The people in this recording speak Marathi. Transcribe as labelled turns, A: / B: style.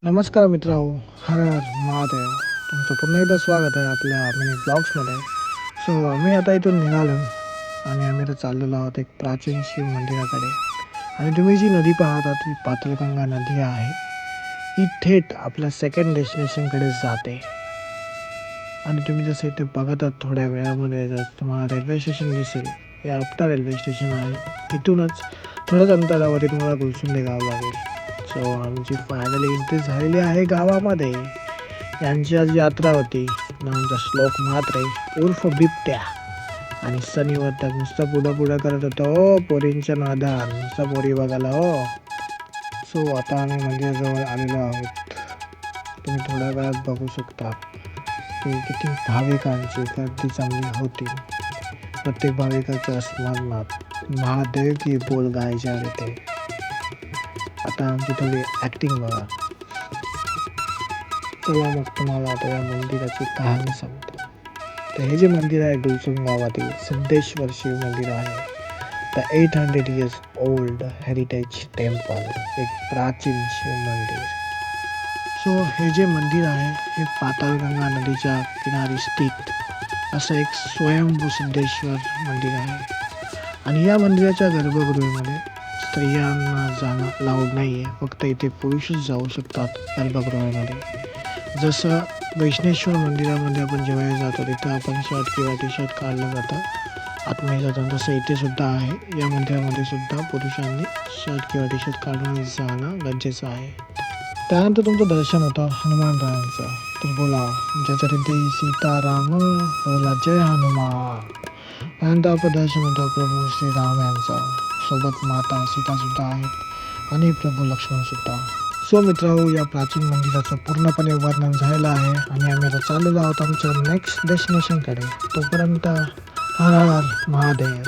A: नमस्कार मित्रांनो, हर हर महादेव. तुमचं पुन्हा एकदा स्वागत आहे आपल्या मिनी ब्लॉग्समध्ये. सो आम्ही आता इथून निघालो आणि आम्ही आता चाललेलो आहोत एक प्राचीन शिव मंदिराकडे. आणि तुम्ही जी नदी पाहता ती पाताळगंगा नदी आहे. ही थेट आपल्या सेकंड डेस्टिनेशनकडे जाते. आणि तुम्ही जसं इथे बघत आहात थोड्या वेळामध्ये जर तुम्हाला रेल्वे स्टेशन दिसेल. हे आपटा रेल्वे स्टेशन आहे. इथूनच थोड्याच अंतरावरती तुम्हाला गुलसुंडे गाव लागेल. सो आमची फायनली एंट्री झालेली आहे गावामध्ये. यांची आज यात्रा होती. नामचा श्लोक म्हात्रे उर्फ बिबट्या आणि शनिवर्धक नुसतं पुढं करत होतो हो पोरींच्या नादान, नुसता पोरी बघायला हो. सो आता आम्ही मंदिराजवळ आलेलो आहोत. तुम्ही थोड्या वेळात बघू शकता की किती भाविकांची गर्दी चांगली होती. प्रत्येक भाविकाच्या स्मरणात महादेव की बोल गायच्या येते. आता आमची थोडी ॲक्टिंग बघा. तेव्हा मग तुम्हाला आता या मंदिराची कहाणी सांगतो. तर हे जे मंदिर आहे गुलसुंड गावातील सिद्धेश्वर शिव मंदिर आहे. The 800 years old heritage temple, एक प्राचीन शिव मंदिर. सो हे जे मंदिर आहे हे पाताळगंगा नदीच्या किनारी स्थित असं एक स्वयंभू सिद्धेश्वर मंदिर आहे. आणि या मंदिराच्या गर्भगृहामध्ये स्त्रियांना जाणं अलाउड नाही आहे. फक्त इथे पुरुषच जाऊ शकतात गर्भगृहामध्ये. जसं वैष्णेश्वर मंदिरामध्ये आपण जेव्हा जातो तिथं आपण शर्ट किंवा टी शर्ट काढलं जातं आतमध्ये जाताना, तसं इथे सुद्धा आहे. या मंदिरामध्ये सुद्धा पुरुषांनी शर्ट किंवा टी शर्ट काढून जाणं गरजेचं आहे. त्यानंतर तुमचं दर्शन होतं हनुमानरायांचं. तर बोला जय जय सीताराम, बोला जय हनुमान. त्यानंतर आपलं दर्शन होतं प्रभू श्रीराम यांचं. सोबत माता सीता सुद्धा आहेत आणि प्रभू लक्ष्मण सुद्धा. सो मित्रांनो, या प्राचीन मंदिराचं पूर्णपणे वर्णन झालेलं आहे आणि आम्ही आता चाललेलो आहोत आमच्या नेक्स्ट डेस्टिनेशनकडे. तोपर्यंत हर हर महादेव.